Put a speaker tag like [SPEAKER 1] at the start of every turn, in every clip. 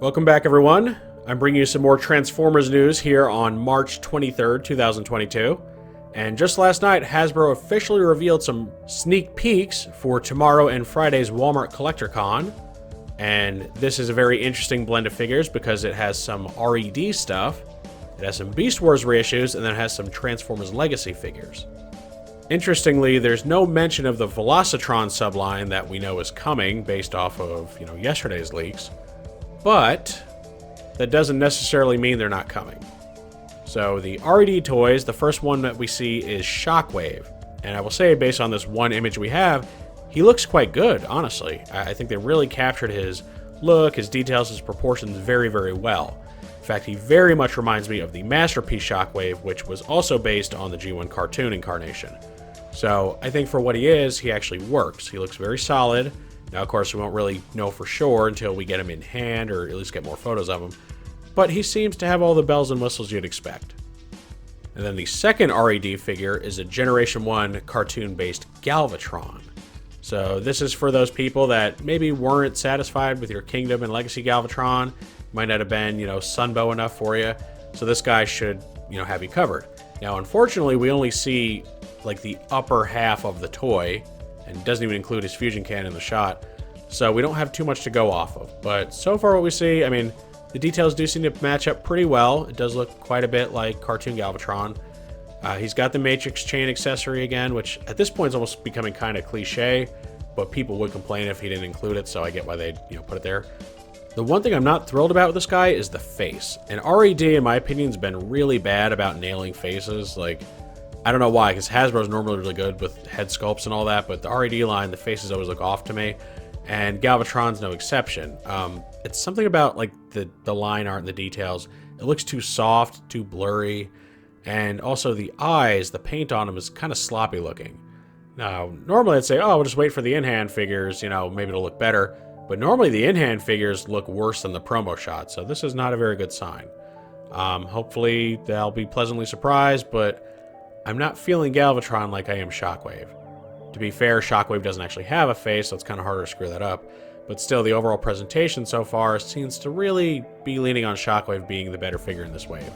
[SPEAKER 1] Welcome back, everyone. I'm bringing you some more Transformers news here on March 23rd, 2022. And just last night, Hasbro officially revealed some sneak peeks for tomorrow and Friday's Walmart CollectorCon. And this is a very interesting blend of figures because it has some R.E.D. stuff, it has some Beast Wars reissues, and then it has some Transformers Legacy figures. Interestingly, there's no mention of the Velocitron subline that we know is coming based off of, yesterday's leaks. But that doesn't necessarily mean they're not coming. So the R.E.D. toys, the first one that we see is Shockwave. And I will say, based on this one image we have, he looks quite good, honestly. I think they really captured his look, his details, his proportions very, very well. In fact, he very much reminds me of the Masterpiece Shockwave, which was also based on the G1 cartoon incarnation. So I think for what he is, he actually works. He looks very solid. Now, of course, we won't really know for sure until we get him in hand, or at least get more photos of him. But he seems to have all the bells and whistles you'd expect. And then the second R.E.D. figure is a Generation 1 cartoon-based Galvatron. So this is for those people that maybe weren't satisfied with your Kingdom and Legacy Galvatron. Might not have been, Sunbow enough for you. So this guy should, have you covered. Now, unfortunately, we only see, the upper half of the toy, and doesn't even include his fusion cannon in the shot, so we don't have too much to go off of. But so far what we see, the details do seem to match up pretty well. It does look quite a bit like cartoon Galvatron. He's got the Matrix chain accessory again, which at this point is almost becoming kind of cliche, but people would complain if he didn't include it, so I get why they'd put it there. The one thing I'm not thrilled about with this guy is the face. And R.E.D., in my opinion, has been really bad about nailing faces. I don't know why, because Hasbro's normally really good with head sculpts and all that, but the R.E.D. line, the faces always look off to me, and Galvatron's no exception. It's something about the line art and the details. It looks too soft, too blurry, and also the eyes, the paint on them is kind of sloppy looking. Now, normally I'd say, we'll just wait for the in-hand figures, maybe it'll look better, but normally the in-hand figures look worse than the promo shot, so this is not a very good sign. Hopefully they'll be pleasantly surprised, but I'm not feeling Galvatron like I am Shockwave. To be fair, Shockwave doesn't actually have a face, so it's kind of harder to screw that up. But still, the overall presentation so far seems to really be leaning on Shockwave being the better figure in this wave.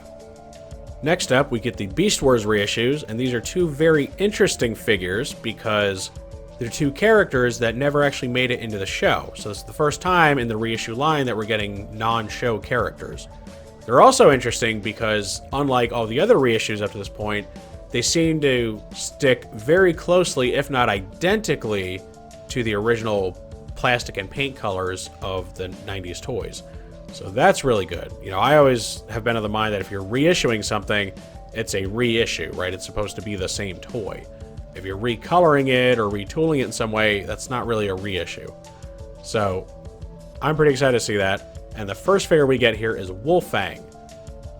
[SPEAKER 1] Next up, we get the Beast Wars reissues, and these are two very interesting figures because they're two characters that never actually made it into the show. So this is the first time in the reissue line that we're getting non-show characters. They're also interesting because, unlike all the other reissues up to this point, they seem to stick very closely, if not identically, to the original plastic and paint colors of the 90s toys. So that's really good. I always have been of the mind that if you're reissuing something, it's a reissue, right? It's supposed to be the same toy. If you're recoloring it or retooling it in some way, that's not really a reissue. So I'm pretty excited to see that. And the first figure we get here is Wolfang.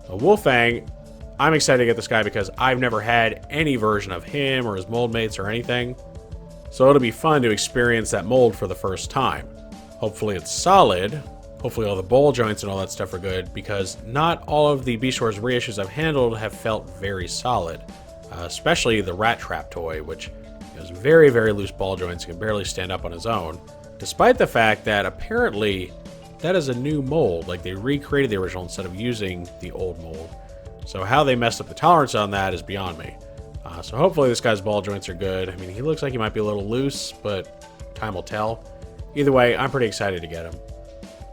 [SPEAKER 1] Now, Wolfang, I'm excited to get this guy because I've never had any version of him or his mold mates or anything. So it'll be fun to experience that mold for the first time. Hopefully it's solid. Hopefully all the ball joints and all that stuff are good, because not all of the Beast Wars reissues I've handled have felt very solid. Especially the Rat Trap toy, which has very, very loose ball joints and can barely stand up on his own. Despite the fact that apparently that is a new mold. They recreated the original instead of using the old mold. So how they messed up the tolerance on that is beyond me. So hopefully this guy's ball joints are good. He looks like he might be a little loose, but time will tell. Either way, I'm pretty excited to get him.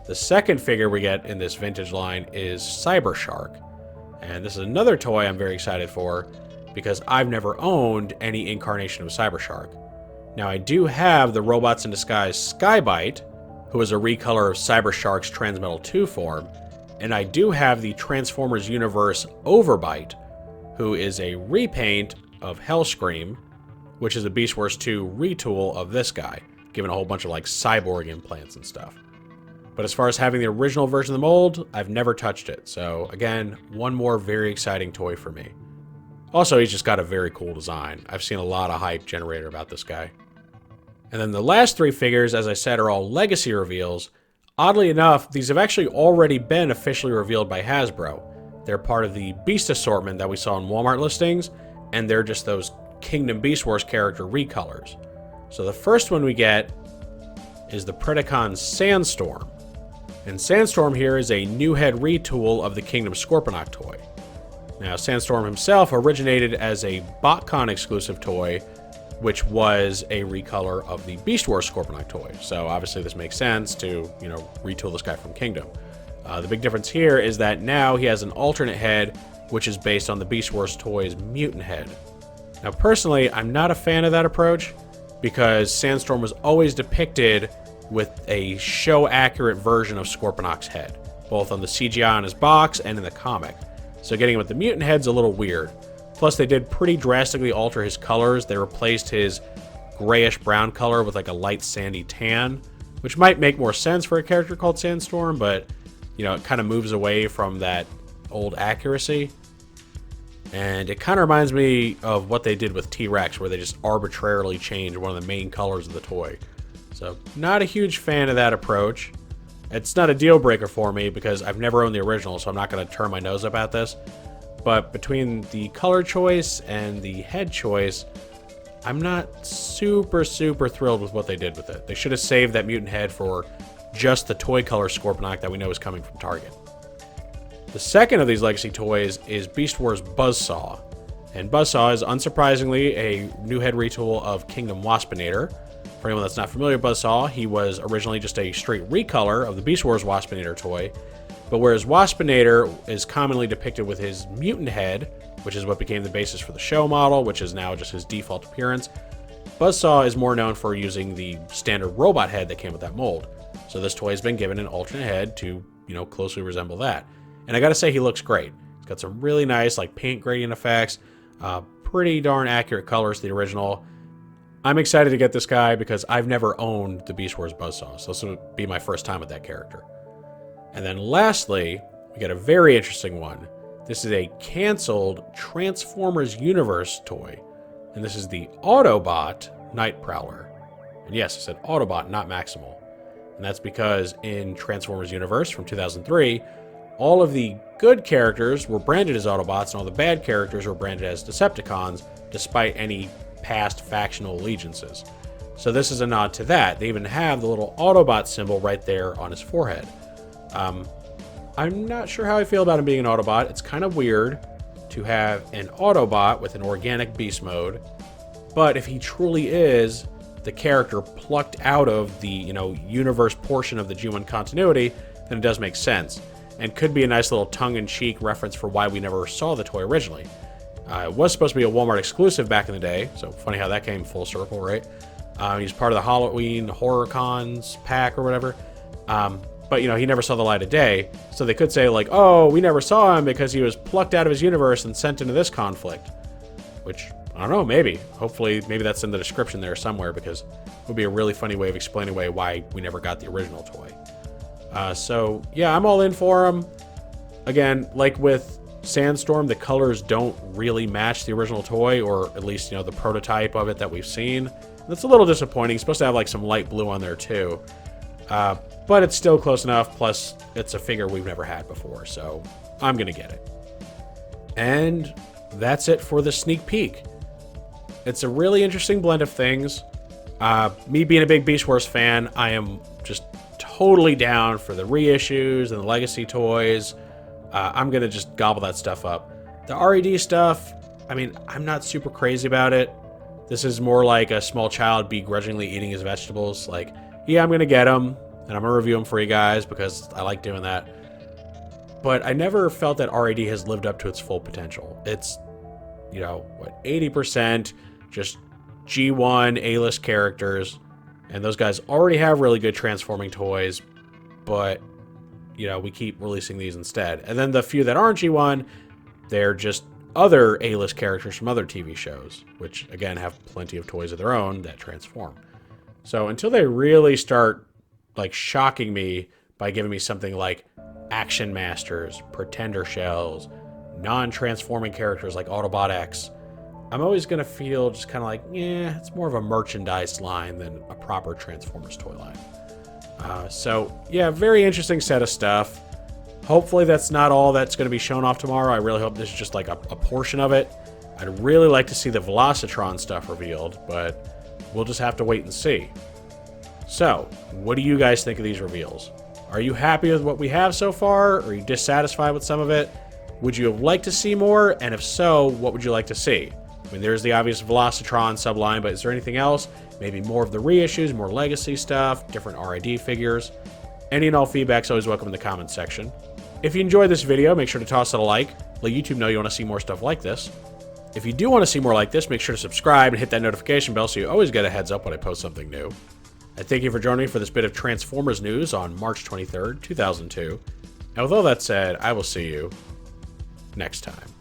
[SPEAKER 1] The second figure we get in this vintage line is Cybershark. And this is another toy I'm very excited for because I've never owned any incarnation of Cybershark. Now, I do have the Robots in Disguise Skybite, who is a recolor of Cybershark's Transmetal 2 form, and I do have the Transformers Universe Overbite, who is a repaint of Hellscream, which is a Beast Wars 2 retool of this guy, given a whole bunch of cyborg implants and stuff. But as far as having the original version of the mold, I've never touched it. So again, one more very exciting toy for me. Also, he's just got a very cool design. I've seen a lot of hype generated about this guy. And then the last three figures, as I said, are all legacy reveals. Oddly enough, these have actually already been officially revealed by Hasbro. They're part of the Beast assortment that we saw in Walmart listings, and they're just those Kingdom Beast Wars character recolors. So the first one we get is the Predacon Sandstorm. And Sandstorm here is a new head retool of the Kingdom Scorponok toy. Now, Sandstorm himself originated as a BotCon exclusive toy, which was a recolor of the Beast Wars Scorponok toy. So obviously this makes sense to, retool this guy from Kingdom. The big difference here is that now he has an alternate head, which is based on the Beast Wars toy's mutant head. Now, personally, I'm not a fan of that approach because Sandstorm was always depicted with a show-accurate version of Scorponok's head, both on the CGI on his box and in the comic. So getting him with the mutant head's a little weird. Plus, they did pretty drastically alter his colors. They replaced his grayish-brown color with like a light sandy tan, which might make more sense for a character called Sandstorm, but, it kind of moves away from that old accuracy. And it kind of reminds me of what they did with T-Rex, where they just arbitrarily changed one of the main colors of the toy. So, not a huge fan of that approach. It's not a deal breaker for me because I've never owned the original, so I'm not going to turn my nose up at this. But between the color choice and the head choice, I'm not super thrilled with what they did with it. They should have saved that mutant head for just the toy color Scorponok that we know is coming from Target. The second of these legacy toys is Beast Wars Buzzsaw. And Buzzsaw is unsurprisingly a new head retool of Kingdom Waspinator. For anyone that's not familiar with Buzzsaw, he was originally just a straight recolor of the Beast Wars Waspinator toy. But whereas Waspinator is commonly depicted with his mutant head, which is what became the basis for the show model, which is now just his default appearance, Buzzsaw is more known for using the standard robot head that came with that mold. So this toy has been given an alternate head to, closely resemble that. And I gotta say, he looks great. He's got some really nice, paint gradient effects, pretty darn accurate colors to the original. I'm excited to get this guy because I've never owned the Beast Wars Buzzsaw, so this will be my first time with that character. And then lastly, we got a very interesting one. This is a canceled Transformers Universe toy, and this is the Autobot Night Prowler. And yes, I said Autobot, not Maximal. And that's because in Transformers Universe from 2003, all of the good characters were branded as Autobots and all the bad characters were branded as Decepticons, despite any past factional allegiances. So this is a nod to that. They even have the little Autobot symbol right there on his forehead. I'm not sure how I feel about him being an Autobot. It's kind of weird to have an Autobot with an organic beast mode, but if he truly is the character plucked out of the, universe portion of the G1 continuity, then it does make sense, and could be a nice little tongue-in-cheek reference for why we never saw the toy originally. It was supposed to be a Walmart exclusive back in the day, so funny how that came full circle, right? He's part of the Halloween Horror Cons pack or whatever. But, he never saw the light of day, so they could say, oh, we never saw him because he was plucked out of his universe and sent into this conflict. Which, I don't know, maybe. Hopefully, maybe that's in the description there somewhere, because it would be a really funny way of explaining away why we never got the original toy. So, yeah, I'm all in for him. Again, like with Sandstorm, the colors don't really match the original toy, or at least, the prototype of it that we've seen. That's a little disappointing. It's supposed to have, some light blue on there, too. But it's still close enough, plus it's a figure we've never had before, so I'm going to get it. And that's it for the sneak peek. It's a really interesting blend of things. Me being a big Beast Wars fan, I am just totally down for the reissues and the legacy toys. I'm going to just gobble that stuff up. The R.E.D. stuff, I'm not super crazy about it. This is more like a small child begrudgingly eating his vegetables. Yeah, I'm going to get them, and I'm going to review them for you guys because I like doing that. But I never felt that R.E.D. has lived up to its full potential. It's, 80% just G1 A-list characters, and those guys already have really good transforming toys, but, we keep releasing these instead. And then the few that aren't G1, they're just other A-list characters from other TV shows, which, again, have plenty of toys of their own that transform. So until they really start, shocking me by giving me something like Action Masters, Pretender Shells, non-transforming characters like Autobot X, I'm always going to feel just kind of it's more of a merchandise line than a proper Transformers toy line. So, yeah, very interesting set of stuff. Hopefully that's not all that's going to be shown off tomorrow. I really hope this is just a portion of it. I'd really like to see the Velocitron stuff revealed, but we'll just have to wait and see. So, what do you guys think of these reveals? Are you happy with what we have so far? Are you dissatisfied with some of it? Would you have liked to see more? And if so, what would you like to see? I mean, there's the obvious Velocitron subline, but is there anything else? Maybe more of the reissues, more legacy stuff, different R.E.D figures. Any and all feedback's always welcome in the comments section. If you enjoyed this video, make sure to toss it a like. Let YouTube know you want to see more stuff like this. If you do want to see more like this, make sure to subscribe and hit that notification bell so you always get a heads up when I post something new. I thank you for joining me for this bit of Transformers news on March 23rd, 2002. And with all that said, I will see you next time.